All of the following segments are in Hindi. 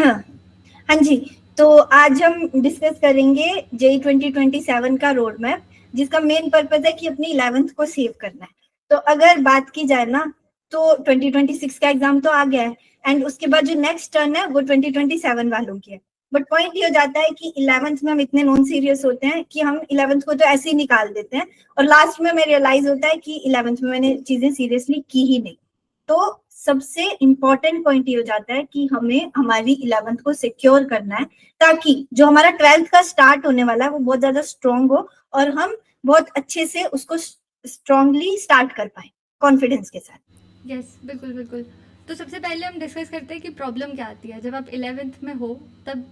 हाँ जी, तो आज हम डिस्कस करेंगे जेई 2027 का रोड मैप, जिसका मेन पर्पज है कि अपनी 11th को सेव करना है। तो अगर बात की जाए ना, तो 2026 का एग्जाम तो आ गया है, एंड उसके बाद जो नेक्स्ट टर्न है वो 2027 वालों की है। बट पॉइंट ये हो जाता है कि 11th में हम इतने नॉन सीरियस होते हैं कि हम 11th को तो ऐसे ही निकाल देते हैं, और लास्ट में हमें रियलाइज होता है कि 11th में मैंने चीजें सीरियसली की ही नहीं। तो सबसे इम्पोर्टेंट पॉइंट ये हो जाता है कि हमें हमारी 11th को सिक्योर करना है, ताकि जो हमारा 12th का स्टार्ट होने वाला है वो बहुत ज्यादा स्ट्रांग हो, और हम बहुत अच्छे से उसको स्ट्रांगली स्टार्ट कर पाए कॉन्फिडेंस के साथ। यस, बिल्कुल बिल्कुल। तो सबसे पहले हम डिस्कस करते हैं कि प्रॉब्लम क्या आती है जब आप 11th में हो। तब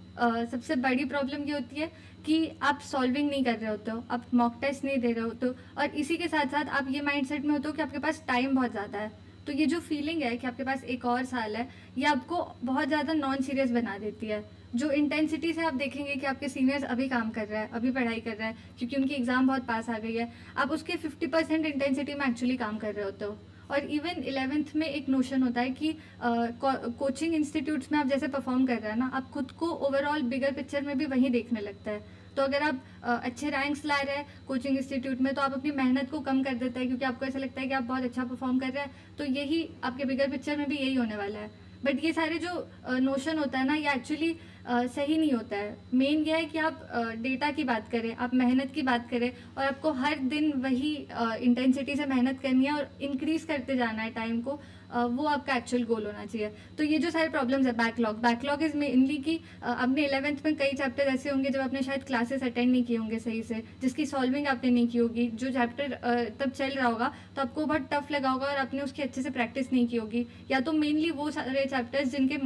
सबसे बड़ी प्रॉब्लम ये होती है कि आप सॉल्विंग नहीं कर रहे होते हो, आप मॉक टेस्ट नहीं दे रहे होते हो, और इसी के साथ साथ आप ये माइंडसेट में होते हो कि आपके पास टाइम बहुत ज़्यादा है। तो ये जो फीलिंग है कि आपके पास एक और साल है, ये आपको बहुत ज़्यादा नॉन सीरियस बना देती है। जो इंटेंसिटी से आप देखेंगे कि आपके सीनियर्स अभी काम कर रहे हैं, अभी पढ़ाई कर रहे हैं, क्योंकि उनकी एग्ज़ाम बहुत पास आ गई है, आप उसके 50% इंटेंसिटी में एक्चुअली काम कर रहे होते हो। और इवन 11th में एक नोशन होता है कि कोचिंग इंस्टीट्यूट्स में आप जैसे परफॉर्म कर रहे हैं ना, आप खुद को ओवरऑल बिगर पिक्चर में भी वही देखने लगता है। तो अगर आप अच्छे रैंक्स ला रहे हैं कोचिंग इंस्टीट्यूट में, तो आप अपनी मेहनत को कम कर देते हैं, क्योंकि आपको ऐसा लगता है कि आप बहुत अच्छा परफॉर्म कर रहे हैं, तो यही आपके बिगर पिक्चर में भी यही होने वाला है। बट ये सारे जो नोशन होता है ना, ये एक्चुअली सही नहीं होता है। मेन ये है कि आप डेटा की बात करें, आप मेहनत की बात करें, और आपको हर दिन वही इंटेंसिटी से मेहनत करनी है और इंक्रीज करते जाना है टाइम को। वो आपका एक्चुअल गोल होना चाहिए। तो ये जो सारे प्रॉब्लम्स है, बैकलॉग इज मेनली कि आपने 11th में कई चैप्टर ऐसे होंगे जब आपने शायद क्लासेस अटेंड नहीं किए होंगे सही से, जिसकी सॉल्विंग आपने नहीं की होगी। जो चैप्टर तब चल रहा होगा तो आपको बहुत टफ लगा होगा और आपने उसकी अच्छे से प्रैक्टिस नहीं की होगी, या तो मेनली वो सारे चैप्टर्स जिनके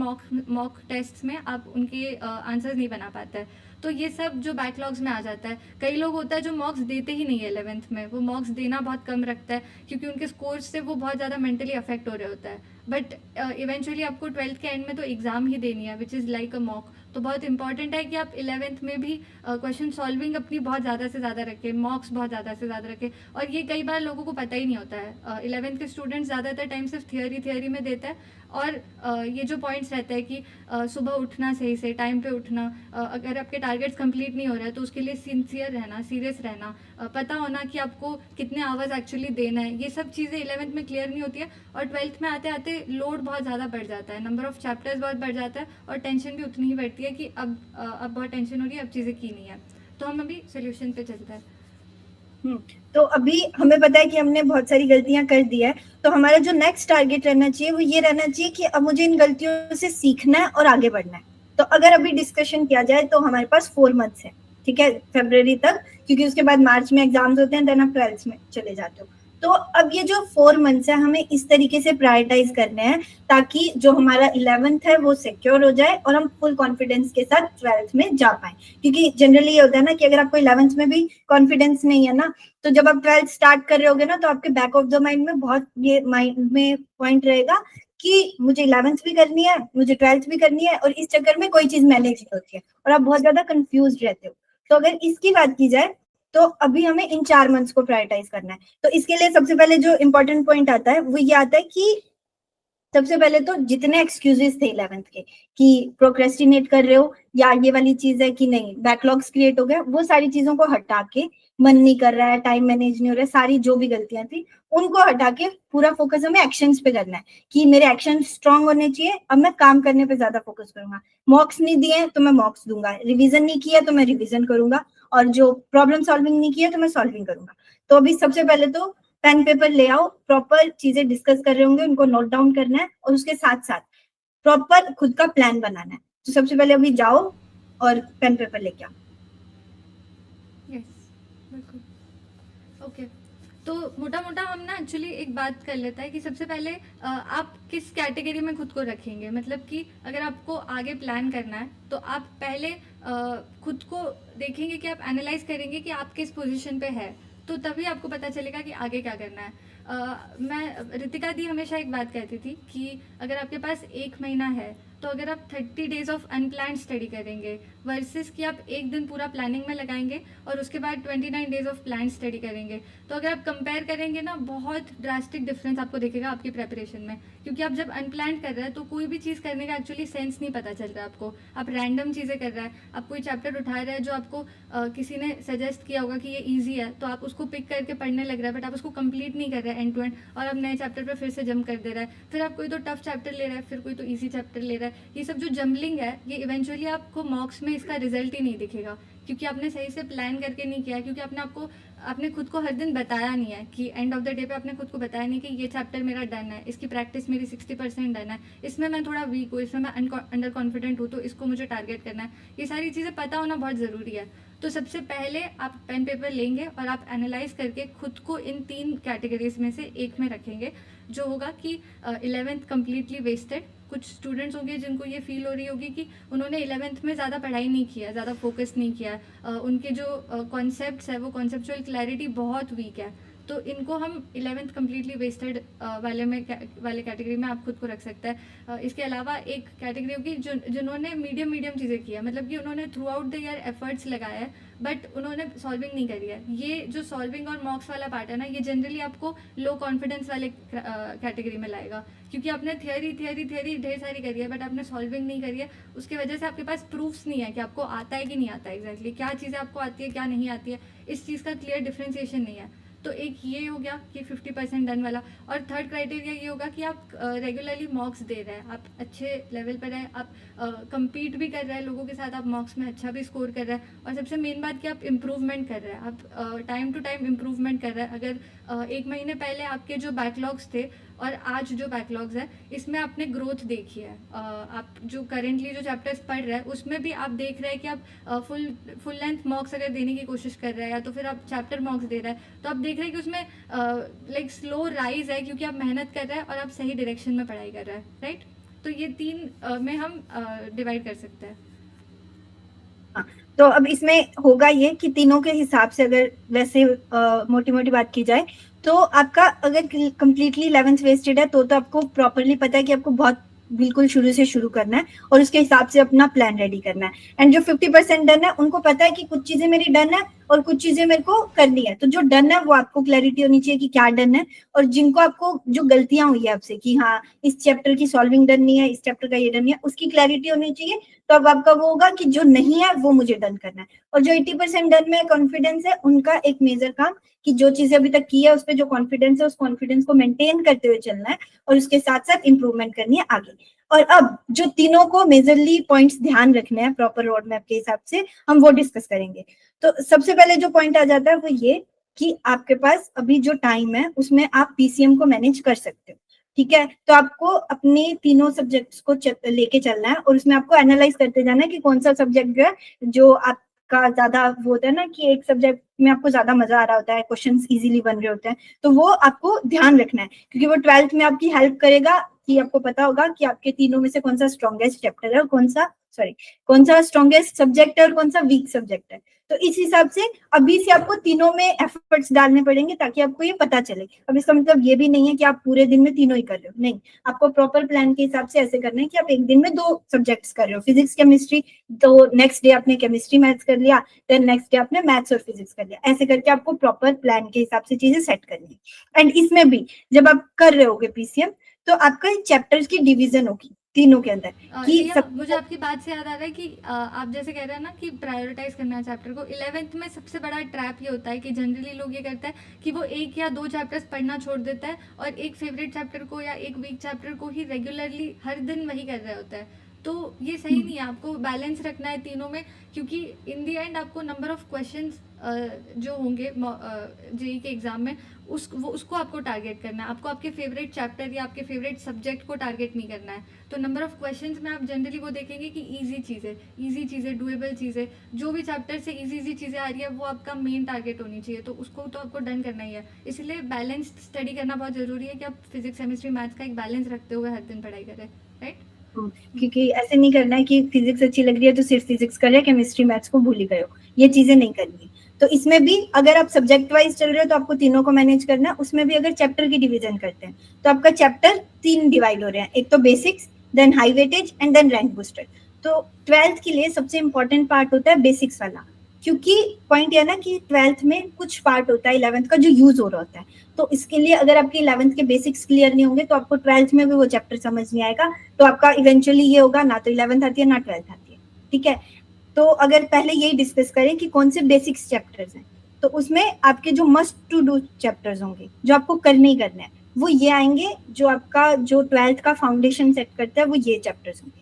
मॉक टेस्ट में आप उनके आंसर्स नहीं बना पाते हैं। तो ये सब जो बैकलॉग्स में आ जाता है। कई लोग होता है जो मॉक्स देते ही नहीं है 11th में, वो मॉक्स देना बहुत कम रखता है, क्योंकि उनके स्कोर्स से वो बहुत ज़्यादा मेंटली अफेक्ट हो रहे होता है। बट इवेंचुअली आपको 12th के एंड में तो एग्ज़ाम ही देनी है, which is like a mock. तो बहुत इंपॉर्टेंट है कि आप 11th में भी क्वेश्चन सॉल्विंग अपनी बहुत ज़्यादा से ज़्यादा रखें, मॉक्स बहुत ज़्यादा से ज़्यादा रखें। और ये कई बार लोगों को पता ही नहीं होता है। 11th के स्टूडेंट्स ज़्यादातर टाइम सिर्फ थियरी में देता है, और ये जो पॉइंट्स रहते हैं कि सुबह उठना, सही से टाइम पे उठना, अगर आपके टारगेट्स कंप्लीट नहीं हो रहे हैं तो उसके लिए सिंसियर रहना, सीरियस रहना, पता होना कि आपको कितने आवर्स एक्चुअली देना है, ये सब चीज़ें 11th में क्लियर नहीं होती है। और 12th में आते आते लोड बहुत ज़्यादा बढ़ जाता है, नंबर ऑफ चैप्टर्स बहुत बढ़ जाता है, और टेंशन भी उतनी ही बढ़ती है कि अब बहुत टेंशन हो रही है, अब चीज़ें की नहीं है। तो हम अभी सोल्यूशन पे चलते हैं। तो अभी हमें पता है कि हमने बहुत सारी गलतियां कर दी है, तो हमारा जो नेक्स्ट टारगेट रहना चाहिए वो ये रहना चाहिए कि अब मुझे इन गलतियों से सीखना है और आगे बढ़ना है। तो अगर अभी डिस्कशन किया जाए तो हमारे पास 4 मंथ्स है, ठीक है, फरवरी तक, क्योंकि उसके बाद मार्च में एग्जाम्स होते हैं, देन आप 12th में चले जाते हो। तो अब ये जो 4 मंथ्स है हमें इस तरीके से प्रायोरिटाइज करने हैं ताकि जो हमारा 11th है वो सिक्योर हो जाए और हम फुल कॉन्फिडेंस के साथ 12th में जा पाए। क्योंकि जनरली ये होता है ना कि अगर आपको 11th में भी कॉन्फिडेंस नहीं है ना, तो जब आप 12th स्टार्ट कर रहे होगे ना, तो आपके बैक ऑफ द माइंड में बहुत ये माइंड में पॉइंट रहेगा कि मुझे 11th भी करनी है, मुझे 12th भी करनी है, और इस चक्कर में कोई चीज मैनेज नहीं होती है और आप बहुत ज्यादा कंफ्यूज रहते हो। तो अगर इसकी बात की जाए तो अभी हमें इन 4 मंथ्स को प्रायोरिटाइज करना है। तो इसके लिए सबसे पहले जो इंपॉर्टेंट पॉइंट आता है वो ये आता है कि सबसे पहले तो जितने एक्सक्यूजेस थे 11th के कि प्रोक्रेस्टिनेट कर रहे हो, या ये वाली चीज है कि नहीं बैकलॉग्स क्रिएट हो गए, वो सारी चीजों को हटा के, मन नहीं कर रहा है, टाइम मैनेज नहीं हो रहा है, सारी जो भी गलतियां थी उनको हटा के पूरा फोकस हमें एक्शंस पे करना है कि मेरे एक्शन स्ट्रांग होने चाहिए। अब मैं काम करने पे ज्यादा फोकस करूंगा, मॉक्स नहीं दिए तो मैं मॉक्स दूंगा, रिविजन नहीं किया तो मैं रिविजन करूंगा, और जो प्रॉब्लम सॉल्विंग नहीं किया तो मैं सॉल्विंग करूंगा। तो अभी सबसे पहले तो पेन पेपर ले आओ, प्रॉपर चीजें डिस्कस कर रहे होंगे उनको नोट डाउन करना है, और उसके साथ साथ प्रॉपर खुद का प्लान बनाना है। तो सबसे पहले अभी जाओ और पेन पेपर लेके आओ। यस, बिल्कुल। ओके, तो मोटा मोटा हम ना एक्चुअली एक बात कर लेते हैं कि सबसे पहले आप किस कैटेगरी में खुद को रखेंगे। मतलब कि अगर आपको आगे प्लान करना है तो आप पहले खुद को देखेंगे कि आप एनालाइज करेंगे कि आप किस पोजीशन पे है, तो तभी आपको पता चलेगा कि आगे क्या करना है। मैं रितिका दी हमेशा एक बात कहती थी कि अगर आपके पास 1 महीना है तो अगर आप 30 डेज ऑफ अनप्लान्ड स्टडी करेंगे वर्सेस कि आप एक दिन पूरा प्लानिंग में लगाएंगे और उसके बाद 29 डेज ऑफ प्लान स्टडी करेंगे, तो अगर आप कंपेयर करेंगे ना, बहुत ड्रास्टिक डिफरेंस आपको दिखेगा आपकी प्रेपरेशन में। क्योंकि आप जब अनप्लान्ड कर रहे हैं तो कोई भी चीज़ करने का एक्चुअली सेंस नहीं पता चल रहा है आपको। आप रैंडम चीज़ें कर रहे हैं, आप कोई चैप्टर उठा रहे हैं जो आपको किसी ने सजेस्ट किया होगा कि ये ईजी है, तो आप उसको पिक करके पढ़ने लग रहा है, बट आप उसको कंप्लीट नहीं कर रहे हैं एंड टू एंड, और आप नए चैप्टर पर फिर से जंप कर दे रहा है। फिर आप कोई तो टफ चैप्टर ले रहा है, फिर कोई तो ईजी चैप्टर ले रहा है। ये सब जो जम्बलिंग है, ये इवेंचुअली आपको मॉक्स में इसका रिजल्ट ही नहीं दिखेगा, क्योंकि आपने सही से प्लान करके नहीं किया, क्योंकि आपने खुद को हर दिन बताया नहीं है कि एंड ऑफ द डे पे आपने खुद को बताया नहीं कि ये चैप्टर मेरा डन है, इसकी प्रैक्टिस मेरी 60% डन है, इसमें मैं थोड़ा वीक हूँ, इसमें मैं अंडर कॉन्फिडेंट हूँ, तो इसको मुझे टारगेट करना है। ये सारी चीज़ें पता होना बहुत ज़रूरी है। तो सबसे पहले आप पेन पेपर लेंगे और आप एनालाइज करके खुद को इन 3 कैटेगरीज में से एक में रखेंगे, जो होगा कि 11th कम्प्लीटली वेस्टेड। कुछ स्टूडेंट्स होंगे जिनको ये फील हो रही होगी कि उन्होंने 11th में ज़्यादा पढ़ाई नहीं किया, ज़्यादा फोकस नहीं किया, उनके जो कॉन्सेप्ट्स है वो कॉन्सेप्चुअल क्लैरिटी बहुत वीक है, तो इनको हम 11th कम्प्लीटली वेस्टेड वाले कैटेगरी में आप खुद को रख सकते हैं। इसके अलावा एक कैटेगरी होगी जिन्होंने मीडियम चीज़ें किया, मतलब कि उन्होंने through out the year efforts लगाया है बट उन्होंने सॉल्विंग नहीं करी है। ये जो सॉल्विंग और मॉक्स वाला पार्ट है ना, ये जनरली आपको लो कॉन्फिडेंस वाले कैटेगरी में लाएगा, क्योंकि आपने थियरी ढेर सारी करी है बट आपने सॉल्विंग नहीं करी है। उसकी वजह से आपके पास प्रूफ्स नहीं है कि आपको आता है कि नहीं आता है, एग्जैक्टली क्या चीज़ें आपको आती है क्या नहीं आती है, इस चीज़ का क्लियर डिफ्रेंसिएशन नहीं है। तो एक ये हो गया कि 50% डन वाला। और थर्ड क्राइटेरिया ये होगा कि आप रेगुलरली मॉक्स दे रहे हैं, आप अच्छे लेवल पर हैं, आप compete भी कर रहे हैं लोगों के साथ, आप मॉक्स में अच्छा भी स्कोर कर रहे हैं, और सबसे मेन बात कि आप इम्प्रूवमेंट कर रहे हैं, आप टाइम टू टाइम इम्प्रूवमेंट कर रहे हैं। अगर 1 महीने पहले आपके जो बैकलॉग्स थे और आज जो बैकलॉग्स है, इसमें आपने ग्रोथ देखी है। आप जो करेंटली जो चैप्टर्स पढ़ रहे हैं उसमें भी आप देख रहे हैं कि आप फुल लेंथ मॉक्स अगर देने की कोशिश कर रहे हैं, या तो फिर आप चैप्टर मॉक्स दे रहे हैं, तो आप देख रहे हैं कि उसमें लाइक स्लो राइज है, क्योंकि आप मेहनत कर रहे हैं और आप सही डायरेक्शन में पढ़ाई कर रहे हैं, राइट। तो ये 3 में हम डिवाइड कर सकते हैं। तो अब इसमें होगा ये कि तीनों के हिसाब से अगर वैसे मोटी मोटी बात की जाए, तो आपका अगर कम्प्लीटली 11th वेस्टेड है तो आपको प्रॉपरली पता है कि आपको बहुत बिल्कुल शुरू से शुरू करना है और उसके हिसाब से अपना प्लान रेडी करना है। एंड जो 50% डन है उनको पता है कि कुछ चीजें मेरी डन है और कुछ चीजें मेरे को करनी है, तो जो डन है वो आपको क्लैरिटी होनी चाहिए कि क्या डन है, और जिनको आपको जो गलतियां हुई है आपसे कि हाँ इस चैप्टर की सॉल्विंग डन नहीं है, इस चैप्टर का ये डन नहीं है, उसकी क्लैरिटी होनी चाहिए। तो अब आपका वो होगा कि जो नहीं है वो मुझे डन करना है, और जो 80% डन में कॉन्फिडेंस है उनका एक मेजर काम कि जो चीजें अभी तक की है उस पर जो कॉन्फिडेंस है उस कॉन्फिडेंस को मेंटेन करते हुए चलना है और उसके साथ साथ इंप्रूवमेंट करनी है आगे। और अब जो तीनों को मेजरली पॉइंट्स ध्यान रखने हैं प्रॉपर रोड मैप के हिसाब से, हम वो डिस्कस करेंगे। तो सबसे पहले जो पॉइंट आ जाता है वो ये कि आपके पास अभी जो टाइम है उसमें आप पीसीएम को मैनेज कर सकते हो, ठीक है। तो आपको अपने तीनों सब्जेक्ट्स को लेके चलना है और उसमें आपको एनालाइज करते जाना है कि कौन सा सब्जेक्ट जो है जो आपका ज्यादा वो होता है ना कि एक सब्जेक्ट में आपको ज्यादा मजा आ रहा होता है, क्वेश्चंस इजीली बन रहे होते हैं, तो वो आपको ध्यान रखना है, क्योंकि वो 12th में आपकी हेल्प करेगा कि आपको पता होगा कि आपके तीनों में से कौन सा स्ट्रॉन्गेस्ट चैप्टर है और कौन सा स्ट्रॉन्गेस्ट सब्जेक्ट है और कौन सा वीक सब्जेक्ट है। तो इस हिसाब से अभी से आपको तीनों में एफर्ट्स डालने पड़ेंगे ताकि आपको ये पता चले। अब इसका मतलब ये भी नहीं है कि आप पूरे दिन में तीनों ही कर रहे हो, नहीं, आपको प्रॉपर प्लान के हिसाब से ऐसे करना है कि आप एक दिन में 2 सब्जेक्ट्स कर रहे हो, फिजिक्स केमिस्ट्री, तो नेक्स्ट डे आपने केमिस्ट्री मैथ्स कर लिया, देन नेक्स्ट डे आपने मैथ्स और फिजिक्स कर लिया, ऐसे करके आपको प्रॉपर प्लान के हिसाब से चीजें सेट करनी है। एंड इसमें भी जब आप कर रहे होगे पीसीएम तो आपका चैप्टर्स की डिवीजन होगी तीनों के अंदर कि मुझे आपकी बात से याद आ रहा है कि आप जैसे कह रहे हैं ना कि प्रायोरिटाइज करना है चैप्टर को। 11th में सबसे बड़ा ट्रैप ये होता है कि जनरली लोग ये करते हैं कि वो 1 या 2 चैप्टर्स पढ़ना छोड़ देता है और एक फेवरेट चैप्टर को या एक वीक चैप्टर को ही रेगुलरली हर दिन वही कर रहे होता है। तो ये सही नहीं है, आपको बैलेंस रखना है तीनों में, क्योंकि इन दी एंड आपको नंबर ऑफ क्वेश्चंस जो होंगे जेईई के एग्जाम में उसको आपको टारगेट करना है। आपको आपके फेवरेट चैप्टर या आपके फेवरेट सब्जेक्ट को टारगेट नहीं करना है। तो नंबर ऑफ क्वेश्चंस में आप जनरली वो देखेंगे कि इजी चीज़ें डुएबल चीज़ें, जो भी चैप्टर से इजी चीज़ें आ रही है वो आपका मेन टारगेट होनी चाहिए, तो उसको तो आपको डन करना ही है। इसलिए बैलेंस्ड स्टडी करना बहुत ज़रूरी है कि आप फिजिक्स केमिस्ट्री मैथ्स का एक बैलेंस रखते हुए हर दिन पढ़ाई करें, राइट। क्योंकि ऐसे नहीं करना है कि फिजिक्स अच्छी लग रही है तो सिर्फ फिजिक्स कर रहे हैं, केमिस्ट्री मैथ्स को भूल ही गए हो, ये चीजें नहीं करनी। तो इसमें भी अगर आप सब्जेक्ट वाइज चल रहे हो तो आपको तीनों को मैनेज करना है। उसमें भी अगर चैप्टर की डिवीजन करते हैं तो आपका चैप्टर 3 डिवाइड हो रहे हैं, एक तो basics, then high weightage and then rank booster. तो 12th के लिए सबसे इम्पोर्टेंट पार्ट होता है बेसिक्स वाला, क्योंकि पॉइंट यह ना कि 12th में कुछ पार्ट होता है 11th का जो यूज हो रहा होता है। तो इसके लिए अगर आपके 11th के बेसिक्स क्लियर नहीं होंगे तो आपको 12th में भी वो चैप्टर समझ नहीं आएगा, तो आपका इवेंचुअली ये होगा ना तो 11th आती है ना 12th आती है। ठीक है, तो अगर पहले यही डिस्कस करें कि कौन से बेसिक्स चैप्टर्स हैं, तो उसमें आपके जो मस्ट टू डू चैप्टर्स होंगे जो आपको करने ही करने हैं वो ये आएंगे, जो आपका जो 12th का फाउंडेशन सेट करता है वो ये चैप्टर्स होंगे।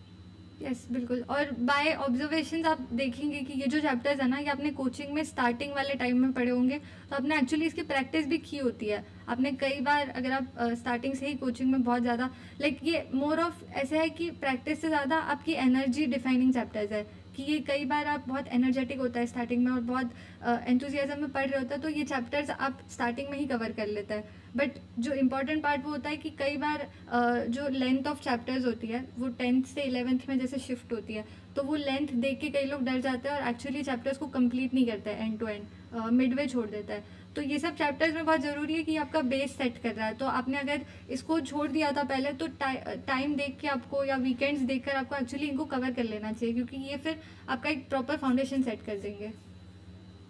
यस बिल्कुल। और बाय ऑब्जर्वेशंस आप देखेंगे कि ये जो चैप्टर्स है ना, ये आपने कोचिंग में स्टार्टिंग वाले टाइम में पढ़े होंगे, तो आपने एक्चुअली इसकी प्रैक्टिस भी की होती है। आपने कई बार, अगर आप स्टार्टिंग से ही कोचिंग में बहुत ज़्यादा ये मोर ऑफ ऐसे है कि प्रैक्टिस से ज़्यादा आपकी एनर्जी डिफाइनिंग चैप्टर्स है, कि ये कई बार आप बहुत एनर्जेटिक होता है स्टार्टिंग में और बहुत एंथुजियाज्म में पढ़ रहे होता है, तो ये चैप्टर्स आप स्टार्टिंग में ही कवर कर लेता है। बट जो इम्पोर्टेंट पार्ट वो होता है कि कई बार जो लेंथ ऑफ चैप्टर्स होती है वो 10th से 11th में जैसे शिफ्ट होती है, तो वो लेंथ देख के कई लोग डर जाते हैं और एक्चुअली चैप्टर्स को कंप्लीट नहीं करते हैं, एंड टू एंड मिडवे छोड़ देता है। तो ये सब चैप्टर्स में बहुत ज़रूरी है कि आपका बेस सेट कर रहा है। तो आपने अगर इसको छोड़ दिया था पहले, तो टाइम देख के आपको या वीकेंड्स देखकर आपको एक्चुअली इनको कवर कर लेना चाहिए, क्योंकि ये फिर आपका एक प्रॉपर फाउंडेशन सेट कर देंगे।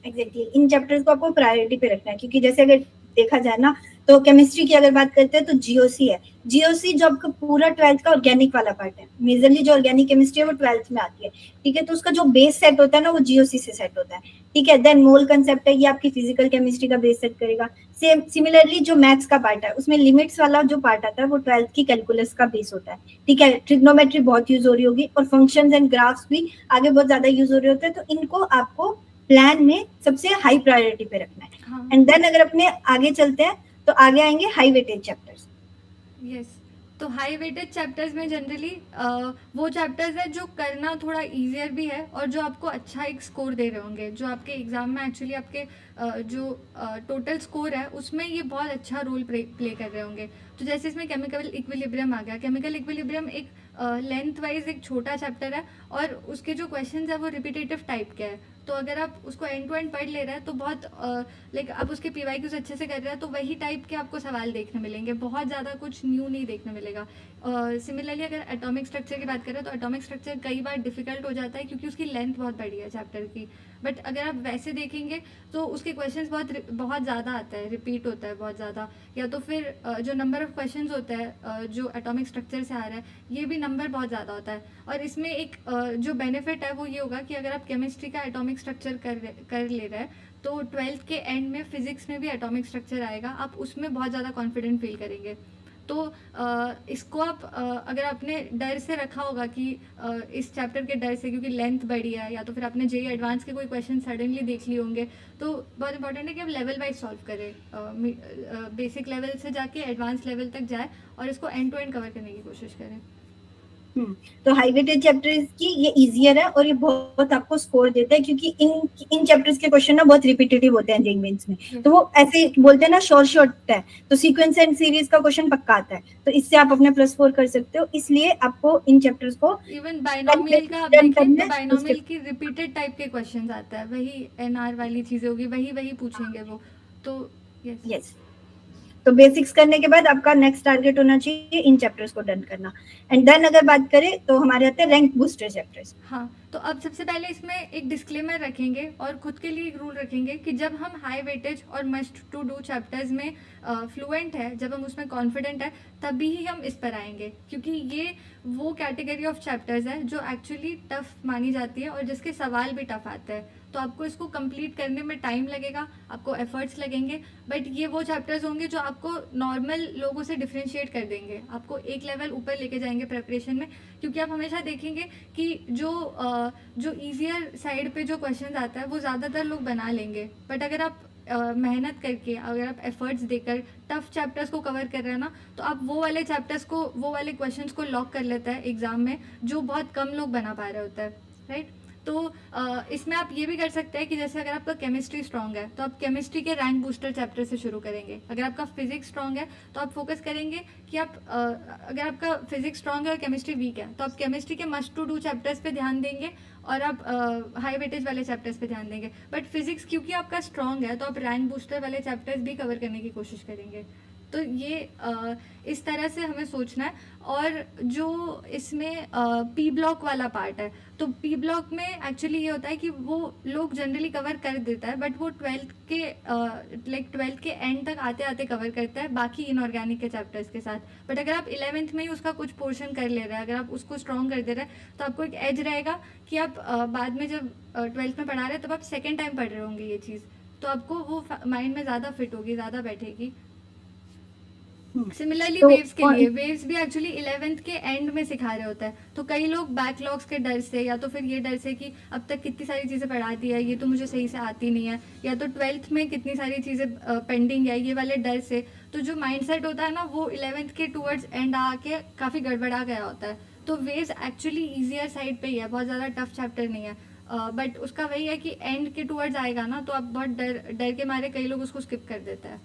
एग्जैक्टली, इन चैप्टर्स को आपको प्रायोरिटी पे रखना है, क्योंकि जैसे अगर देखा जाए ना तो केमिस्ट्री की अगर बात करते हैं तो जीओसी है। जीओसी जो आपका पूरा 12th का ऑर्गेनिक वाला पार्ट है, मेजरली जो ऑर्गेनिक केमिस्ट्री है वो 12th में आती है। ठीक है, तो उसका जो बेस सेट होता है ना वो जीओसी से सेट होता है। ठीक है, देन मोल कंसेप्ट है, ये आपकी फिजिकल केमिस्ट्री का बेस सेट करेगा। सेम सिमिलरली जो मैथ्स का पार्ट है उसमें लिमिट्स वाला जो पार्ट आता है वो 12th की कैलकुलस का बेस होता है। ठीक है, ट्रिग्नोमेट्री बहुत यूज हो रही होगी और फंक्शंस एंड ग्राफ्स भी आगे बहुत ज्यादा यूज हो रहे होते हैं, तो इनको आपको प्लान में सबसे हाई प्रायोरिटी पे रखना है। हाँ। एंड देन अगर अपने आगे चलते हैं तो आगे आएंगे हाई वेटेज चैप्टर्स। यस, तो हाई वेटेज चैप्टर्स में जनरली वो चैप्टर्स है जो करना थोड़ा इजियर भी है और जो आपको अच्छा एक स्कोर दे रहे होंगे, जो आपके एग्जाम में एक्चुअली आपके जो टोटल स्कोर है उसमें ये बहुत अच्छा रोल प्ले कर रहे होंगे। तो जैसे इसमें केमिकल इक्विलिब्रियम आ गया। केमिकल इक्विलिब्रियम एक लेंथ वाइज एक छोटा चैप्टर है और उसके जो क्वेश्चंस है वो रिपीटेटिव टाइप के है। तो अगर आप उसको एंड टू एंड पढ़ ले रहे हैं तो बहुत आप उसके पीवाईक्यूज अच्छे से कर रहे हैं तो वही टाइप के आपको सवाल देखने मिलेंगे, बहुत ज़्यादा कुछ न्यू नहीं देखने मिलेगा। सिमिलरली अगर एटॉमिक स्ट्रक्चर की बात करें तो एटॉमिक स्ट्रक्चर कई बार डिफिकल्ट हो जाता है क्योंकि उसकी लेंथ बहुत बड़ी है चैप्टर की। बट अगर आप वैसे देखेंगे तो उसके क्वेश्चंस बहुत ज़्यादा आता है, रिपीट होता है बहुत ज़्यादा, या तो फिर जो नंबर ऑफ क्वेश्चंस होता है जो एटॉमिक स्ट्रक्चर से आ रहा है ये भी नंबर बहुत ज़्यादा होता है। और इसमें एक जो बेनिफिट है वो ये होगा कि अगर आप केमिस्ट्री का एटॉमिक स्ट्रक्चर कर ले रहे हैं तो 12th के एंड में फिजिक्स में भी एटॉमिक स्ट्रक्चर आएगा, आप उसमें बहुत ज़्यादा कॉन्फिडेंट फील करेंगे। तो इसको आप अगर आपने डर से रखा होगा कि इस चैप्टर के डर से क्योंकि लेंथ बड़ी है, या तो फिर आपने जेईई एडवांस के कोई क्वेश्चन सडनली देख लिए होंगे, तो बहुत इंपॉर्टेंट है कि आप लेवल वाइज सॉल्व करें, बेसिक लेवल से जाके एडवांस लेवल तक जाए और इसको एंड टू एंड कवर करने की कोशिश करें। तो हाई वेटेज चैप्टर्स की ये इजियर है और ये बहुत आपको स्कोर देता है, क्योंकि इन चैप्टर्स के क्वेश्चन ना बहुत रिपीटेटिव होते हैं जेईई मेंस में, तो वो ऐसे बोलते हैं ना शॉर्ट है, तो सीक्वेंस एंड सीरीज का क्वेश्चन पक्का आता है, तो इससे आप अपने +4 कर सकते हो। इसलिए आपको इन चैप्टर्स को इवन बाइनोमियल का आप देखें तो बाइनोमियल की रिपीटेड टाइप के क्वेश्चंस आता है, वही एनआर वाली चीजें होगी, वही पूछेंगे वो। तो यस, तो बेसिक्स करने के बाद आपका नेक्स्ट टारगेट होना चाहिए इन चैप्टर्स को डन करना। एंड देन अगर बात करें तो हमारे आते हैं रैंक बूस्टर चैप्टर्स। हाँ, तो अब सबसे पहले इसमें एक डिस्क्लेमर रखेंगे और खुद के लिए एक रूल रखेंगे कि जब हम हाई वेटेज और मस्ट टू डू चैप्टर्स में फ्लुएंट है, जब हम उसमें कॉन्फिडेंट है, तभी ही हम इस पर आएंगे, क्योंकि ये वो कैटेगरी ऑफ चैप्टर्स है जो एक्चुअली टफ मानी जाती है और जिसके सवाल भी टफ आते हैं। तो आपको इसको कंप्लीट करने में टाइम लगेगा, आपको एफर्ट्स लगेंगे, बट ये वो चैप्टर्स होंगे जो आपको नॉर्मल लोगों से डिफ्रेंशिएट कर देंगे, आपको एक लेवल ऊपर लेके जाएंगे प्रिपरेशन में। क्योंकि आप हमेशा देखेंगे कि जो ईजियर साइड पे जो क्वेश्चन आता है वो ज़्यादातर लोग बना लेंगे, बट अगर आप मेहनत करके, अगर आप एफर्ट्स देकर टफ चैप्टर्स को कवर कर रहे हैं ना, तो आप वो वाले चैप्टर्स को, वो वाले क्वेश्चंस को लॉक कर लेता है एग्जाम में, जो बहुत कम लोग बना पा रहे होते हैं, राइट। तो इसमें आप ये भी कर सकते हैं कि जैसे अगर आपका केमिस्ट्री स्ट्रांग है तो आप केमिस्ट्री के रैंक बूस्टर चैप्टर से शुरू करेंगे। अगर आपका फिजिक्स स्ट्रांग है तो आप फोकस करेंगे कि आप अगर आपका फिजिक्स स्ट्रांग है और केमिस्ट्री वीक है तो आप केमिस्ट्री के मस्ट टू डू चैप्टर्स पे ध्यान देंगे और आप हाई वेटेज वाले चैप्टर्स पे ध्यान देंगे। बट फिजिक्स क्योंकि आपका स्ट्रांग है तो आप रैंक बूस्टर वाले चैप्टर्स भी कवर करने की कोशिश करेंगे। तो ये इस तरह से हमें सोचना है। और जो इसमें पी ब्लॉक वाला पार्ट है, तो पी ब्लॉक में एक्चुअली ये होता है कि वो लोग जनरली कवर कर देता है, बट वो 12th के ट्वेल्थ के एंड तक आते आते कवर करता है बाकी इनऑर्गेनिक के चैप्टर्स के साथ। बट अगर आप 11th में ही उसका कुछ पोर्शन कर ले रहे हैं, अगर आप उसको स्ट्रॉन्ग कर दे रहे हैं, तो आपको एक एज रहेगा कि आप बाद में जब 12th में पढ़ा रहे हैं तब आप सेकेंड टाइम पढ़ रहे होंगे ये चीज़, तो आपको वो माइंड में ज़्यादा फिट होगी, ज़्यादा बैठेगी। सिमिलरली तो वेव्स के लिए, वेव्स भी एक्चुअली 11th के एंड में सिखा रहे होता है। तो कई लोग बैकलॉग्स के डर से, या तो फिर ये डर से कि अब तक कितनी सारी चीज़ें पढ़ा दी है, ये तो मुझे सही से आती नहीं है, या तो 12th में कितनी सारी चीज़ें पेंडिंग है, ये वाले डर से, तो जो माइंडसेट होता है ना वो 11th के टूवर्ड्स एंड आके काफ़ी गड़बड़ा गया होता है। तो वेव्स एक्चुअली ईजियर साइड पे ही है, बहुत ज़्यादा टफ चैप्टर नहीं है, बट उसका वही है कि एंड के टूवर्ड्स आएगा ना, तो आप बहुत डर के मारे कई लोग उसको स्किप कर देते हैं।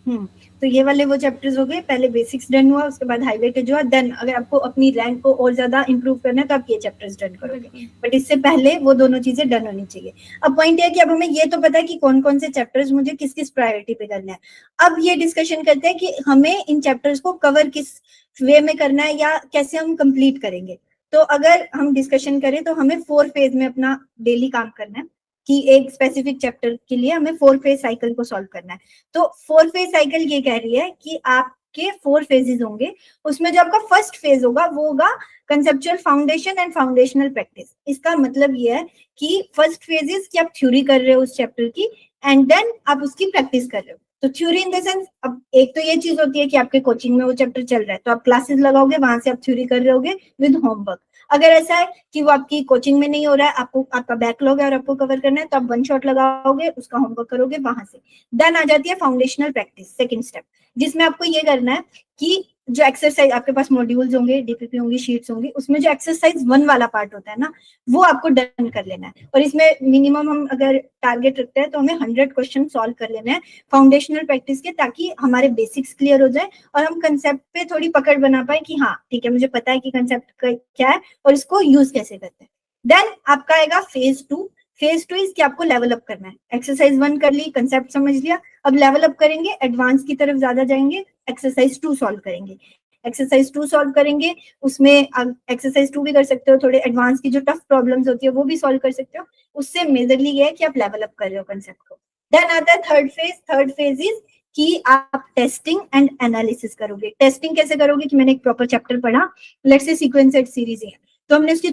तो ये वाले वो चैप्टर्स हो गए, पहले बेसिक्स डन हुआ, उसके बाद हाईवे के जो है, देन अगर आपको अपनी रैंक को और ज्यादा इंप्रूव करना है तो आप ये चैप्टर्स डन करोगे, बट इससे पहले वो दोनों चीजें डन होनी चाहिए। अब पॉइंट है कि अब हमें ये तो पता है कि कौन कौन से चैप्टर्स मुझे किस किस प्रायोरिटी पे करना है। अब ये डिस्कशन करते हैं कि हमें इन चैप्टर्स को कवर किस वे में करना है या कैसे हम कंप्लीट करेंगे। तो अगर हम डिस्कशन करें तो हमें 4 फेज में अपना डेली काम करना है कि एक स्पेसिफिक चैप्टर के लिए हमें 4 फेज साइकिल को सॉल्व करना है। तो 4 फेज साइकिल ये कह रही है कि आपके 4 फेजेस होंगे, उसमें जो आपका फर्स्ट फेज होगा वो होगा conceptual foundation and foundational practice. इसका मतलब ये है कि फर्स्ट फेज इज कि आप थ्योरी कर रहे हो उस चैप्टर की, एंड देन आप उसकी प्रैक्टिस कर रहे हो। तो थ्योरी इन द सेंस, अब एक तो ये चीज होती है कि आपके कोचिंग में वो चैप्टर चल रहा है तो आप क्लासेस लगाओगे, वहां से आप थ्योरी कर रहे होगे विद होमवर्क। अगर ऐसा है कि वो आपकी कोचिंग में नहीं हो रहा है, आपको आपका बैकलॉग है और आपको कवर करना है, तो आप वन शॉट लगाओगे, उसका होमवर्क करोगे वहां से। देन आ जाती है फाउंडेशनल प्रैक्टिस, सेकंड स्टेप, जिसमें आपको ये करना है कि जो एक्सरसाइज आपके पास मॉड्यूल्स होंगे, डीपीपी होंगी, शीट्स होंगी, उसमें जो एक्सरसाइज 1 वाला पार्ट होता है ना, वो आपको डन कर लेना है। और इसमें मिनिमम हम अगर टारगेट रखते हैं तो हमें 100 क्वेश्चन सॉल्व कर लेना है फाउंडेशनल प्रैक्टिस के, ताकि हमारे बेसिक्स क्लियर हो जाए और हम कंसेप्ट पे थोड़ी पकड़ बना पाए कि हाँ ठीक है, मुझे पता है कि कंसेप्ट क्या है और इसको यूज कैसे करते हैं। देन आपका आएगा फेज 2। फेज 2 इज कि आपको लेवल अप करना है। एक्सरसाइज 1 कर ली, कंसेप्ट समझ लिया, अब लेवल अप करेंगे, एडवांस की तरफ ज्यादा जाएंगे, एक्सरसाइज 2 सॉल्व करेंगे। एक्सरसाइज 2 सॉल्व करेंगे, उसमें एक्सरसाइज 2 भी कर सकते हो, थोड़े एडवांस की जो टफ प्रॉब्लम्स होती है वो भी सॉल्व कर सकते हो। उससे मेजरली ये है कि आप लेवल अप कर रहे हो कंसेप्ट को। देन आता है third phase. Third phase is कि आप टेस्टिंग एंड एनालिसिस करोगे। टेस्टिंग कैसे करोगे कि मैंने एक प्रॉपर चैप्टर पढ़ा, लेट्स से सीक्वेंसेड सीरीज है, तो हमने उसकी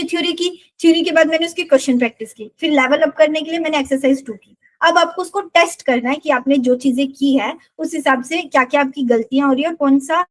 थ्योरी की, थ्योरी के बाद मैंने उसकी क्वेश्चन प्रैक्टिस की, फिर लेवल अप करने के लिए मैंने एक्सरसाइज 2 की। अब आपको उसको टेस्ट करना है कि आपने जो चीजें की है उस हिसाब से क्या क्या आपकी गलतियां हो रही है, कौन सा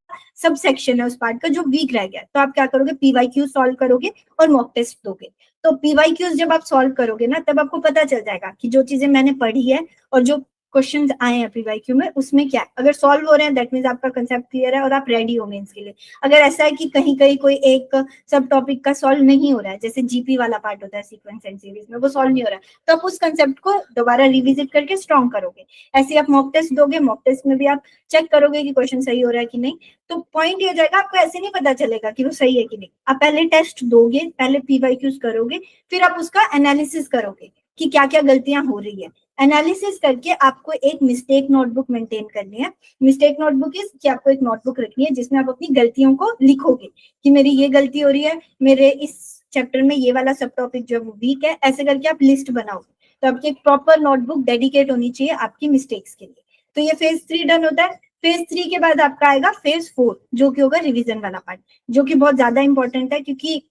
सब सेक्शन है उस पार्ट का जो वीक रह गया। तो आप क्या करोगे, पीवाईक्यू सॉल्व करोगे और मॉक टेस्ट दोगे। तो पीवाईक्यूज जब आप सॉल्व करोगे ना, तब आपको पता चल जाएगा कि जो चीजें मैंने पढ़ी है और जो क्वेश्चंस आए हैं पीवाईक्यू में उसमें क्या है। अगर सॉल्व हो रहे हैं दैट मींस आपका कंसेप्ट क्लियर है और आप रेडी हो मेंस के लिए। अगर ऐसा है कि कहीं कहीं कोई एक सब टॉपिक का सॉल्व नहीं हो रहा है, जैसे जीपी वाला पार्ट होता है सीक्वेंस एंड सीरीज में, वो सॉल्व नहीं हो रहा है, तो आप उस कंसेप्ट को दोबारा रिविजिट करके स्ट्रॉन्ग करोगे। ऐसे आप मॉक टेस्ट दोगे, मॉक टेस्ट में भी आप चेक करोगे कि क्वेश्चन सही हो रहा है कि नहीं। तो पॉइंट ये हो जाएगा, आपको ऐसे नहीं पता चलेगा कि वो सही है कि नहीं। आप पहले टेस्ट दोगे, पहले पीवाईक्यूज करोगे, फिर आप उसका एनालिसिस करोगे कि क्या क्या गलतियां हो रही है। एनालिसिस करके आपको एक मिस्टेक नोटबुक मेंटेन करनी है। मिस्टेक नोटबुक इज कि आपको एक नोटबुक रखनी है जिसमें आप अपनी गलतियों को लिखोगे कि मेरी ये गलती हो रही है, मेरे इस चैप्टर में ये वाला सब टॉपिक जो है वो वीक है, ऐसे करके आप लिस्ट बनाओगे। तो आपकी एक प्रॉपर नोटबुक डेडिकेट होनी चाहिए आपकी मिस्टेक्स के लिए। तो ये फेज 3 डन होता है। फेज 3 के बाद आपका आएगा फेज 4, जो कि होगा रिविजन वाला पार्ट, जो कि बहुत ज्यादा इंपॉर्टेंट है, क्योंकि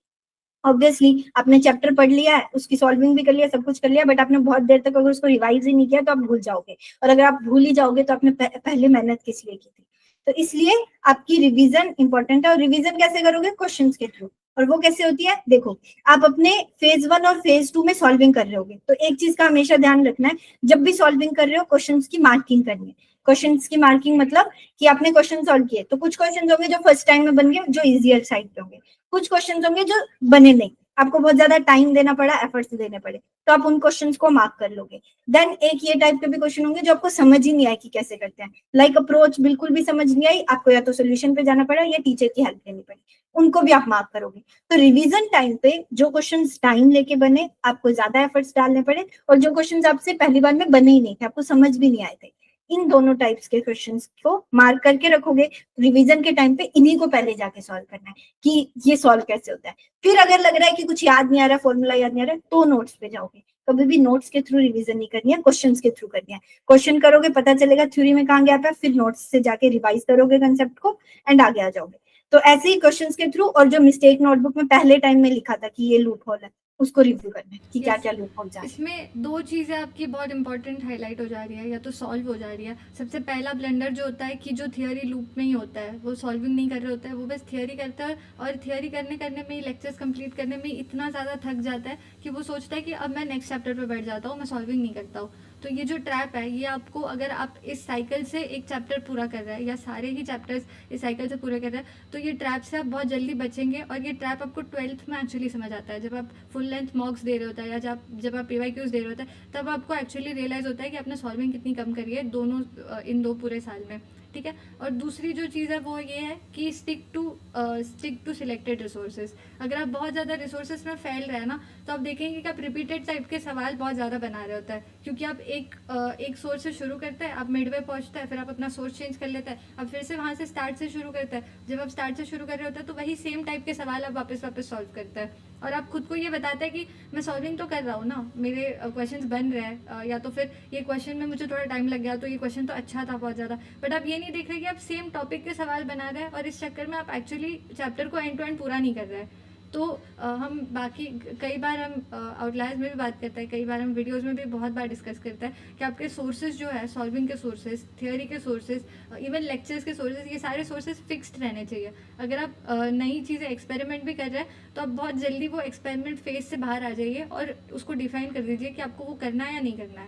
ऑब्वियसली आपने चैप्टर पढ़ लिया है, उसकी सॉल्विंग भी कर लिया, सब कुछ कर लिया, बट आपने बहुत देर तक अगर उसको रिवाइज ही नहीं किया तो आप भूल जाओगे, और अगर आप भूल ही जाओगे तो आपने पहले मेहनत किस लिए की थी। तो इसलिए आपकी रिवीजन इंपॉर्टेंट है। और रिवीजन कैसे करोगे, क्वेश्चंस के थ्रू। और वो कैसे होती है, देखो आप अपने फेज 1 और फेज 2 में सॉल्विंग कर रहे होगे, तो एक चीज का हमेशा ध्यान रखना है, जब भी सॉल्विंग कर रहे हो क्वेश्चंस की मार्किंग करनी है। क्वेश्चंस की मार्किंग मतलब कि आपने क्वेश्चन सॉल्व किए, तो कुछ क्वेश्चन होंगे जो फर्स्ट टाइम में बन गए, जो इजियर साइड पे होंगे, कुछ क्वेश्चन होंगे जो बने नहीं, आपको बहुत ज्यादा टाइम देना पड़ा, एफर्ट्स देने पड़े, तो आप उन क्वेश्चंस को मार्क कर लोगे। देन एक ये टाइप के भी क्वेश्चन होंगे जो आपको समझ ही नहीं आए कि कैसे करते हैं, लाइक अप्रोच बिल्कुल भी समझ नहीं आई, आपको या तो सोल्यूशन पे जाना पड़ा या टीचर की हेल्प लेनी पड़ी, उनको भी आप मार्क करोगे। तो रिवीजन टाइम पे जो क्वेश्चन टाइम लेके बने, आपको ज्यादा एफर्ट्स डालने पड़े, और जो क्वेश्चन आपसे पहली बार में बने ही नहीं थे, आपको समझ भी नहीं आए थे, इन दोनों टाइप्स के क्वेश्चंस को मार्क करके रखोगे, रिवीजन के टाइम पे इन्हीं को पहले जाके सॉल्व करना है कि ये सॉल्व कैसे होता है। फिर अगर लग रहा है कि कुछ याद नहीं आ रहा, फॉर्मूला याद नहीं आ रहा, तो नोट्स पे जाओगे। कभी भी नोट्स के थ्रू रिवीजन नहीं करनी है, क्वेश्चंस के थ्रू करनी है। क्वेश्चन करोगे, पता चलेगा थ्योरी में कहाँ गैप है, फिर नोट्स से जाके रिवाइज करोगे कंसेप्ट को एंड आगे आ जाओगे। तो ऐसे ही क्वेश्चंस के थ्रू, और जो मिस्टेक नोटबुक में पहले टाइम में लिखा था कि ये लूप होल है, उसको रिव्यू करना है कि क्या क्या लूप होल जा रहे हैं। इसमें दो चीज़ें आपकी बहुत इंपॉर्टेंट हाईलाइट हो जा रही है या तो सॉल्व हो जा रही है। सबसे पहला ब्लंडर जो होता है कि जो थियोरी लूप में ही होता है, वो सॉल्विंग नहीं कर रहे होता है, वो बस थियोरी करता है और थियोरी करने में लेक्चर्स कंप्लीट करने में इतना ज़्यादा थक जाता है कि वो सोचता है कि अब मैं नेक्स्ट चैप्टर पर बैठ जाता हूँ, मैं सॉल्विंग नहीं करता हूँ। तो ये जो ट्रैप है, ये आपको, अगर आप इस साइकिल से एक चैप्टर पूरा कर रहे हैं या सारे ही चैप्टर्स इस साइकिल से पूरे कर रहे हैं, तो ये ट्रैप से आप बहुत जल्दी बचेंगे। और ये ट्रैप आपको 12th में एक्चुअली समझ आता है, जब आप फुल लेंथ मॉक्स दे रहे होता है या जब आप PYQs दे रहे होता है, तब आपको एक्चुअली रियलाइज़ होता है कि आपने सॉल्विंग कितनी कम करी है दोनों इन 2 पूरे साल में, ठीक है। और दूसरी जो चीज़ है वो ये है कि स्टिक टू सिलेक्टेड रिसोर्सेज। अगर आप बहुत ज़्यादा रिसोर्सेज में फैल रहे हैं ना, तो आप देखेंगे कि आप रिपीटेड टाइप के सवाल बहुत ज़्यादा बना रहे होता है, क्योंकि आप एक सोर्स से शुरू करते हैं, आप मिडवे पहुंचते हैं, फिर आप अपना सोर्स चेंज कर लेते हैं, अब फिर से वहाँ से स्टार्ट से शुरू करते हैं। जब आप स्टार्ट से शुरू कर रहे होते हैं तो वही सेम टाइप के सवाल आप वापस सॉल्व करते हैं, और आप खुद को ये बताते हैं कि मैं सॉल्विंग तो कर रहा हूँ ना, मेरे क्वेश्चंस बन रहे हैं, या तो फिर ये क्वेश्चन में मुझे थोड़ा टाइम लग गया तो ये क्वेश्चन तो अच्छा था बहुत ज़्यादा। बट आप ये नहीं देख रहे कि आप सेम टॉपिक के सवाल बना रहे हैं, और इस चक्कर में आप एक्चुअली चैप्टर को एंड टू एंड पूरा नहीं कर रहे हैं। तो हम बाकी कई बार हम आउटलायर्स में भी बात करते हैं, कई बार हम वीडियोस में भी बहुत बार डिस्कस करते हैं कि आपके सोर्सेज जो है, सॉल्विंग के सोर्सेज, थियोरी के सोर्सेज, इवन लेक्चर्स के सोर्सेज, ये सारे सोर्सेज फिक्स्ड रहने चाहिए। अगर आप नई चीज़ें एक्सपेरिमेंट भी कर रहे हैं तो आप बहुत जल्दी वो एक्सपेरिमेंट फेज से बाहर आ जाइए और उसको डिफाइन कर दीजिए कि आपको वो करना है या नहीं करना है,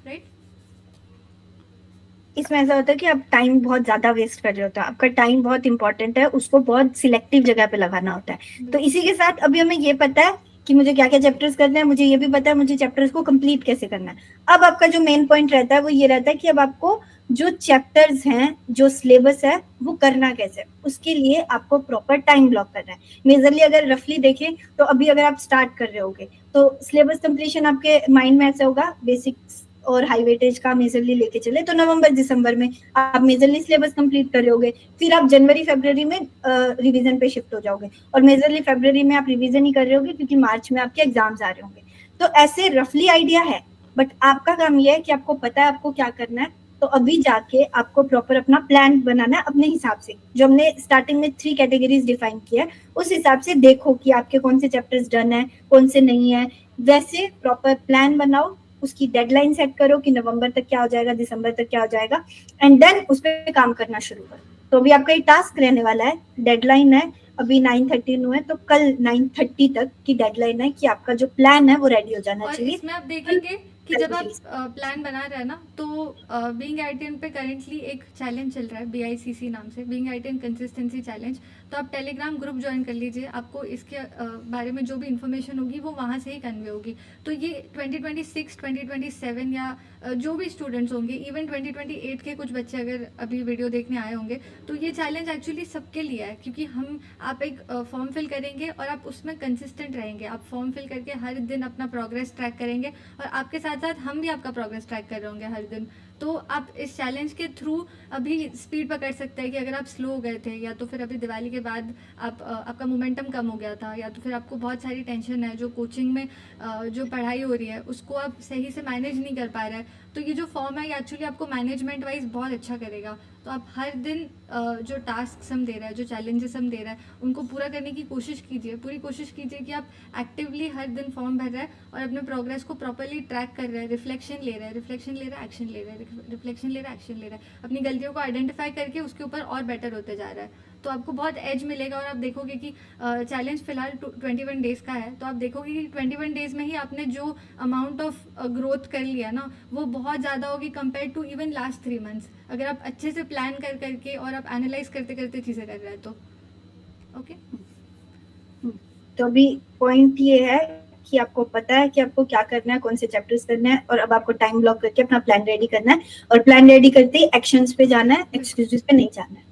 राइट। इसमें ऐसा होता है कि आप टाइम बहुत ज्यादा वेस्ट कर रहे होते हैं, आपका टाइम बहुत इंपॉर्टेंट है, उसको बहुत सिलेक्टिव जगह पे लगाना होता है। तो इसी के साथ अभी हमें ये पता है कि मुझे क्या क्या चैप्टर्स करने हैं, मुझे ये भी पता है मुझे चैप्टर्स को कंप्लीट कैसे करना है। अब आपका जो मेन पॉइंट रहता है वो ये रहता है कि अब आपको जो चैप्टर्स हैं, जो सिलेबस है, वो करना कैसे, उसके लिए आपको प्रॉपर टाइम ब्लॉक करना है। मेजरली अगर रफली देखें तो अभी अगर आप स्टार्ट कर रहे होगे तो सिलेबस कंप्लीशन आपके माइंड में ऐसा होगा, बेसिक्स और हाई वेटेज का मेजरली लेके चले तो नवंबर दिसंबर में आप मेजरली सिलेबस कंप्लीट कर रहे होगे, फिर आप जनवरी फरवरी में रिवीजन पे शिफ्ट हो जाओगे, और मेजरली फरवरी में आप रिवीजन ही कर रहे होगे क्योंकि मार्च में आपके एग्जाम्स आ रहे होंगे। तो ऐसे रफली आइडिया है, बट आपका काम यह है कि आपको पता है आपको क्या करना है। तो अभी जाके आपको प्रॉपर अपना प्लान बनाना है अपने हिसाब से, जो हमने स्टार्टिंग में 3 कैटेगरीज डिफाइन किया है, उस हिसाब से देखो कि आपके कौन से चैप्टर्स डन है, कौन से नहीं है, वैसे प्रॉपर प्लान बनाओ, उसकी डेडलाइन सेट करो कि नवंबर तक क्या हो जाएगा, दिसंबर तक क्या हो जाएगा, एंड देन उस पर काम करना शुरू करो। तो अभी आपका ये टास्क रहने वाला है, डेडलाइन है अभी 9:13 है, तो कल 9:30 तक की डेडलाइन है कि आपका जो प्लान है वो रेडी हो जाना चाहिए। इसमें आप देखेंगे कि जब आप प्लान बना रहे हैं ना, तो बीइंग आईटीएन पे करेंटली एक चैलेंज चल रहा है BICC नाम से, बीइंग आईटीएन कंसिस्टेंसी चैलेंज। तो आप टेलीग्राम ग्रुप ज्वाइन कर लीजिए, आपको इसके बारे में जो भी इन्फॉर्मेशन होगी वो वहाँ से ही कन्वे होगी। तो ये 2026, 2027 या जो भी स्टूडेंट्स होंगे, इवन 2028 के कुछ बच्चे अगर अभी वीडियो देखने आए होंगे, तो ये चैलेंज एक्चुअली सबके लिए है, क्योंकि आप एक फॉर्म फिल करेंगे और आप उसमें कंसिस्टेंट रहेंगे। आप फॉर्म फिल करके हर दिन अपना प्रोग्रेस ट्रैक करेंगे, और आपके साथ साथ हम भी आपका प्रोग्रेस ट्रैक कर रहे होंगे हर दिन। तो आप इस चैलेंज के थ्रू अभी स्पीड पकड़ सकते हैं कि अगर आप स्लो हो गए थे, या तो फिर अभी दिवाली के बाद आपका मोमेंटम कम हो गया था, या तो फिर आपको बहुत सारी टेंशन है, जो कोचिंग में जो पढ़ाई हो रही है उसको आप सही से मैनेज नहीं कर पा रहे हैं, तो ये जो फॉर्म है ये एक्चुअली आपको मैनेजमेंट वाइज बहुत अच्छा करेगा। तो आप हर दिन जो टास्क हम दे रहे हैं, जो चैलेंजेस हम दे रहे हैं, उनको पूरा करने की कोशिश कीजिए। पूरी कोशिश कीजिए कि आप एक्टिवली हर दिन फॉर्म भर रहे हैं और अपने प्रोग्रेस को प्रॉपरली ट्रैक कर रहे हैं, रिफ्लेक्शन ले रहे हैं, रिफ्लेक्शन ले रहे हैं, एक्शन ले रहे हैं, रिफ्लेक्शन ले रहे हैं, एक्शन ले रहे हैं, अपनी गलतियों को आइडेंटिफाई करके उसके ऊपर और बेटर होते जा रहा है। तो आपको बहुत एज मिलेगा, और आप देखोगे कि चैलेंज फिलहाल 21 डेज़ का है, तो आप देखोगे कि 21 डेज़ में ही आपने जो अमाउंट ऑफ ग्रोथ कर लिया ना, वो बहुत ज़्यादा होगी compare to even last 3 months, अगर आप अच्छे से प्लान कर करके और आप एनालाइज करते करते चीज़ें कर रहे हैं तो। ओके, तो अभी पॉइंट ये है कि आपको पता है कि आपको क्या करना है, कौन से चैप्टर्स करना है, और अब आपको टाइम ब्लॉक करके अपना प्लान रेडी करना है, और प्लान रेडी करते ही एक्शंस पे जाना है, एक्सक्यूजेस पे नहीं जाना है।